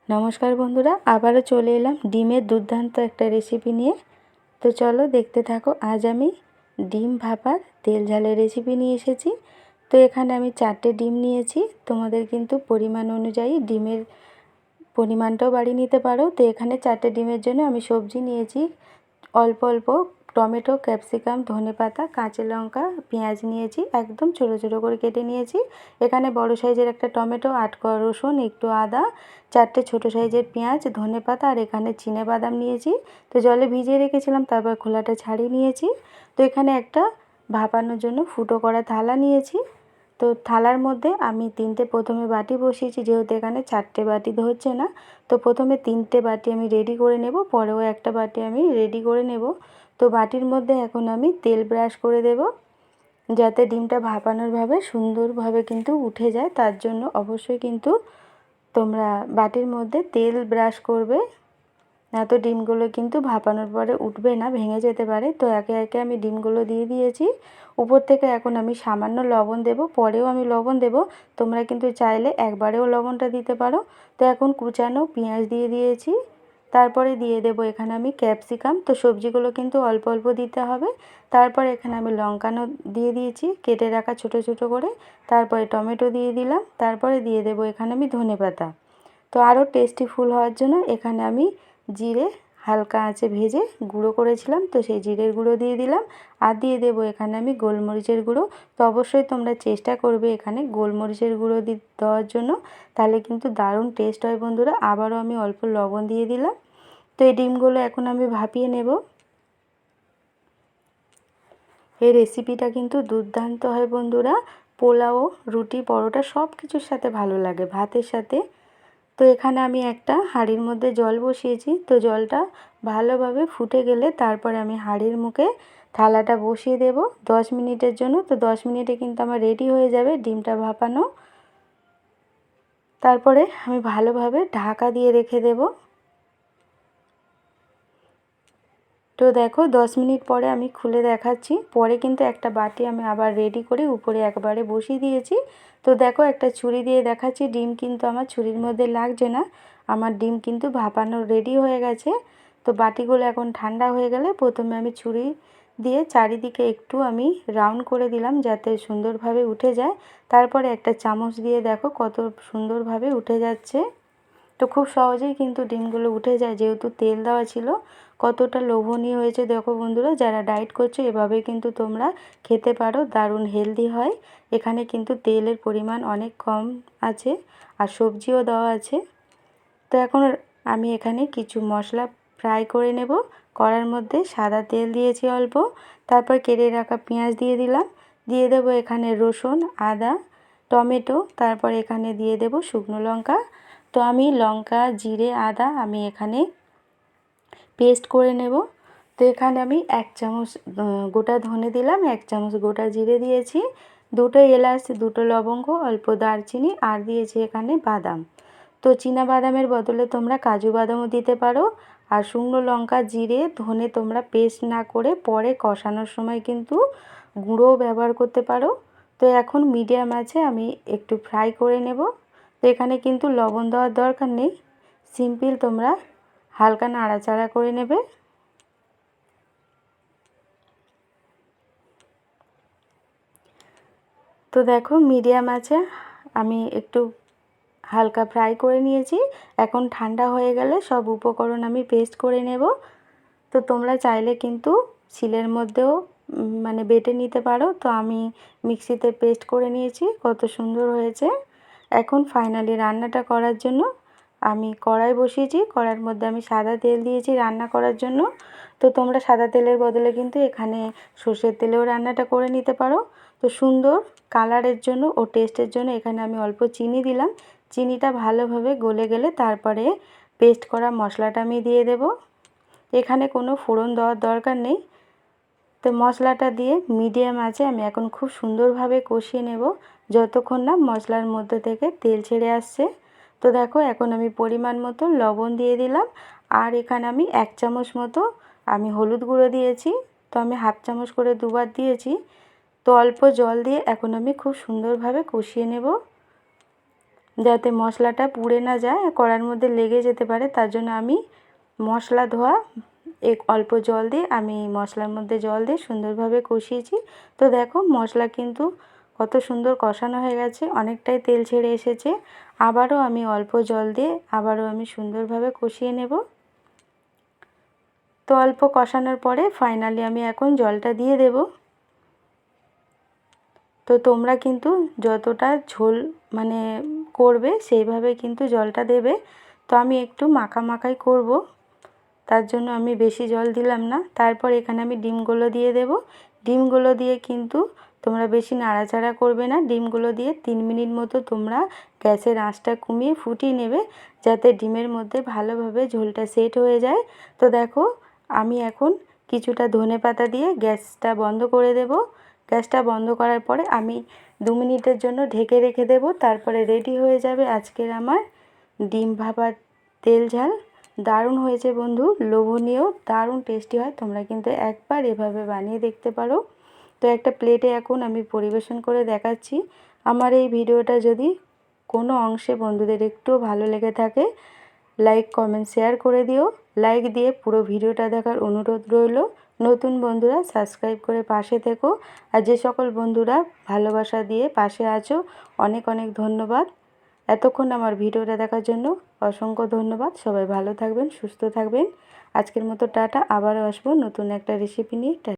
নমস্কার বন্ধুরা, আবারও চলে এলাম ডিমের দুর্দান্ত একটা রেসিপি নিয়ে। তো চলো দেখতে থাকো। আজ আমি ডিম ভাপার তেল ঝালের রেসিপি নিয়ে এসেছি। তো এখানে আমি 4টে ডিম নিয়েছি। তোমাদের কিন্তু পরিমাণ অনুযায়ী ডিমের পরিমাণটাও বাড়িয়ে নিতে পারো। তো এখানে 4টে ডিমের জন্য আমি সবজি নিয়েছি অল্প অল্প টমেটো, ক্যাপসিকাম, ধনেপাতা, কাঁচা লঙ্কা, পেঁয়াজ নিয়েছি, একদম ছোটো ছোটো করে কেটে নিয়েছি। এখানে বড় সাইজের একটা টমেটো, 8 কোয়া রসুন, একটু আদা, 4টে ছোটো সাইজের পেঁয়াজ, ধনেপাতা আর এখানে চিনেবাদাম নিয়েছি। তো জলে ভিজিয়ে রেখেছিলাম, তারপর খোলাটা ছাড়িয়ে নিয়েছি। তো এখানে একটা ভাপানোর জন্য ফুটো করা থালা নিয়েছি। তো থালার মধ্যে আমি 3টে প্রথমে বাটি বসিয়েছি, যেহেতু এখানে 4টে বাটি ধরছে না। তো প্রথমে 3টে বাটি আমি রেডি করে নেব, পরেও একটা বাটি আমি রেডি করে নেব। তো বাটির মধ্যে এখন আমি তেল ব্রাশ করে দেব, যাতে ডিমটা ভাপানোরভাবে সুন্দরভাবে কিন্তু উঠে যায়। তার জন্য অবশ্যই কিন্তু তোমরা বাটির মধ্যে তেল ব্রাশ করবে, না তো ডিমগুলো কিন্তু ভাপানোর পরে উঠবে না, ভেঙে যেতে পারে। তো একে একে আমি ডিমগুলো দিয়ে দিয়েছি। উপর থেকে এখন আমি সামান্য লবণ দেব, পরেও আমি লবণ দেব। তোমরা কিন্তু চাইলে একবারেও লবণটা দিতে পারো। তো এখন কুচানো পেঁয়াজ দিয়ে দিয়েছি, তারপরে দিয়ে দেব এখানে আমি ক্যাপসিকাম। তো সবজিগুলো কিন্তু অল্প অল্প দিতে হবে। তারপর এখানে আমি লঙ্কানো দিয়ে দিয়েছি কেটে রাখা ছোটো ছোটো করে, তারপরে টমেটো দিয়ে দিলাম, তারপরে দিয়ে দেব এখানে আমি ধনেপাতা। তো আরও টেস্টিফুল হওয়ার জন্য এখানে আমি জিরে হালকা আঁচে ভেজে গুঁড়ো করেছিলাম, তো সেই জিরের গুঁড়ো দিয়ে দিলাম। আর দিয়ে দেবো এখানে আমি গোলমরিচের গুঁড়ো। তো অবশ্যই তোমরা চেষ্টা করবে এখানে গোলমরিচের গুঁড়ো দেওয়ার জন্য, তাহলে কিন্তু দারুণ টেস্ট হয় বন্ধুরা। আবারও আমি অল্প লবণ দিয়ে দিলাম। তো এই ডিমগুলো এখন আমি ভাপিয়ে নেব। এই রেসিপিটা কিন্তু দুর্দান্ত হয় বন্ধুরা, পোলাও, রুটি, পরোটা সব কিছুর সাথে ভালো লাগে, ভাতের সাথে। তো এখানে আমি একটা হাঁড়ির মধ্যে জল বসিয়েছি। তো জলটা ভালোভাবে ফুটে গেলে তারপরে আমি হাঁড়ির মুখে থালাটা বসিয়ে দেব 10 মিনিটের জন্য। তো 10 মিনিটে কিন্তু আমার রেডি হয়ে যাবে ডিমটা ভাপানো। তারপরে আমি ভালোভাবে ঢাকা দিয়ে রেখে দেব। তো দেখো 10 মিনিট পরে আমি খুলে দেখাচ্ছি। পরে কিন্তু একটা বাটি আমি আবার রেডি করে উপরে একবারে বসিয়ে দিয়েছি। তো দেখো একটা ছুরি দিয়ে দেখাচ্ছি, ডিম কিন্তু আমার ছুরির মধ্যে লাগছে না, আমার ডিম কিন্তু ভাপানো রেডি হয়ে গেছে। তো বাটিগুলো এখন ঠান্ডা হয়ে গেলে প্রথমে আমি ছুরি দিয়ে চারিদিকে একটু আমি রাউন্ড করে দিলাম, যাতে সুন্দরভাবে উঠে যায়। তারপরে একটা চামচ দিয়ে দেখো কত সুন্দরভাবে উঠে যাচ্ছে। তো খুব সহজেই কিন্তু ডিমগুলো উঠে যায়, যেহেতু তেল দেওয়া ছিল। কতটা লোভনীয় হয়েছে দেখো বন্ধুরা, যারা ডায়েট করছো এভাবে কিন্তু তোমরা খেতে পারো, দারুণ হেলদি হয়। এখানে কিন্তু তেলের পরিমাণ অনেক কম আছে আর সবজিও দেওয়া আছে। তো এখন আমি এখানে কিছু মশলা ফ্রাই করে নেব। কড়ার মধ্যে সাদা তেল দিয়েছি অল্প, তারপর কেটে রাখা পেঁয়াজ দিয়ে দিলাম, দিয়ে দেব এখানে রসুন, আদা, টমেটো, তারপর এখানে দিয়ে দেব শুকনো লঙ্কা। তো আমি লঙ্কা, জিরে, আদা আমি এখানে পেস্ট করে নেব। তো এখানে আমি 1 চামচ গোটা ধনে দিলাম, 1 চামচ গোটা জিরে দিয়েছি, 2টো এলাচ, 2টো লবঙ্গ, অল্প দারচিনি আর দিয়েছি এখানে বাদাম। তো চীনা বাদামের বদলে তোমরা কাজু বাদামও দিতে পারো। আর শুকনো লঙ্কা, জিরে, ধনে তোমরা পেস্ট না করে পরে কষানোর সময় কিন্তু গুঁড়োও ব্যবহার করতে পারো। তো এখন মিডিয়াম আছে আমি একটু ফ্রাই করে নেব। তো এখানে কিন্তু লবণ দেওয়ার দরকার নেই, সিম্পল তোমরা হালকা নাড়াচাড়া করে নেবে। তো দেখো মিডিয়াম আছে আমি একটু হালকা ফ্রাই করে নিয়েছি। এখন ঠান্ডা হয়ে গেলে সব উপকরণ আমি পেস্ট করে নেব। তো তোমরা চাইলে কিন্তু শিলের মধ্যেও মানে বেটে নিতে পারো। তো আমি মিক্সিতে পেস্ট করে নিয়েছি, কত সুন্দর হয়েছে। এখন ফাইনালি রান্নাটা করার জন্য আমি কড়াই বসিয়েছি, কড়াইয়ের মধ্যে আমি সাদা তেল দিয়েছি রান্না করার জন্য। তো তোমরা সাদা তেলের বদলে কিন্তু এখানে সর্ষের তেলেও রান্নাটা করে নিতে পারো। তো সুন্দর কালারের জন্য ও টেস্টের জন্য এখানে আমি অল্প চিনি দিলাম। চিনিটা ভালোভাবে গলে গেলে তারপরে পেস্ট করা মশলাটা আমি দিয়ে দেব। এখানে কোনো ফোড়ন দেওয়ার দরকার নেই। তো মশলাটা দিয়ে মিডিয়াম আঁচে আমি এখন খুব সুন্দরভাবে কষিয়ে নেব, যতক্ষণ না মশলার মধ্যে থেকে তেল ছেড়ে আসছে। তো দেখো এখন আমি পরিমাণ মতো লবণ দিয়ে দিলাম, আর এখানে আমি 1 চামচ মতো আমি হলুদ গুঁড়ো দিয়েছি। তো আমি হাফ চামচ করে দুবার দিয়েছি। তো অল্প জল দিয়ে এখন আমি খুব সুন্দরভাবে কষিয়ে নেব। যাতে মশলাটা পুড়ে না যায়, কড়ার মধ্যে লেগে যেতে পারে। তার জন্য আমি মশলা ধোয়া অল্প জল দিয়ে আমি মশলার মধ্যে জল দিয়ে সুন্দরভাবে কষিয়েছি। তো দেখো মশলা কিন্তু কত সুন্দর কষানো হয়ে গেছে, অনেকটাই তেল ছেড়ে এসেছে। আবারও আমি অল্প জল দিয়ে আবারও আমি সুন্দরভাবে কষিয়ে নেব। তো অল্প কষানোর পরে ফাইনালি আমি এখন জলটা দিয়ে দেব। তো তোমরা কিন্তু যতটা ঝোল মানে করবে সেইভাবে কিন্তু জলটা দেবে। তো আমি একটু মাখাই করব, তার জন্য আমি বেশি জল দিলাম না। তারপর এখানে আমি ডিমগুলো দিয়ে দেব। ডিমগুলো দিয়ে কিন্তু তোমরা বেশি নাড়াচাড়া করবে না। ডিমগুলো দিয়ে 3 মিনিট মতো তোমরা গ্যাসের আঁচটা কমিয়ে ফুটিয়ে নেবে, যাতে ডিমের মধ্যে ভালোভাবে ঝোলটা সেট হয়ে যায়। তো দেখো আমি এখন কিছুটা ধনেপাতা দিয়ে গ্যাসটা বন্ধ করে দেব। গ্যাসটা বন্ধ করার পরে আমি 2 মিনিটের জন্য ঢেকে রেখে দেব। তারপরে রেডি হয়ে যাবে আজকের আমার ডিম ভাপা তেল ঝাল। দারুণ হয়েছে বন্ধু, লোভনীয়, দারুণ টেস্টি হয়। তোমরা কিন্তু একবার এভাবে বানিয়ে দেখতে পারো। তো একটা প্লেটে এখন আমি পরিবেশন করে দেখাচ্ছি। আমার এই ভিডিওটা যদি কোনো অংশে বন্ধুদের একটু ভালো লেগে থাকে, লাইক কমেন্ট শেয়ার করে দিও। লাইক দিয়ে পুরো ভিডিওটা দেখার অনুরোধ রইল। নতুন বন্ধুরা সাবস্ক্রাইব করে পাশে থেকো। আর যে সকল বন্ধুরা ভালোবাসা দিয়ে পাশে আছো, অনেক অনেক ধন্যবাদ। এতক্ষণ আমার ভিডিওটা দেখার জন্য অসংখ্য ধন্যবাদ। সবাই ভালো থাকবেন, সুস্থ থাকবেন। আজকের মতো টাটা, আবারও আসবো নতুন একটা রেসিপি নিয়ে।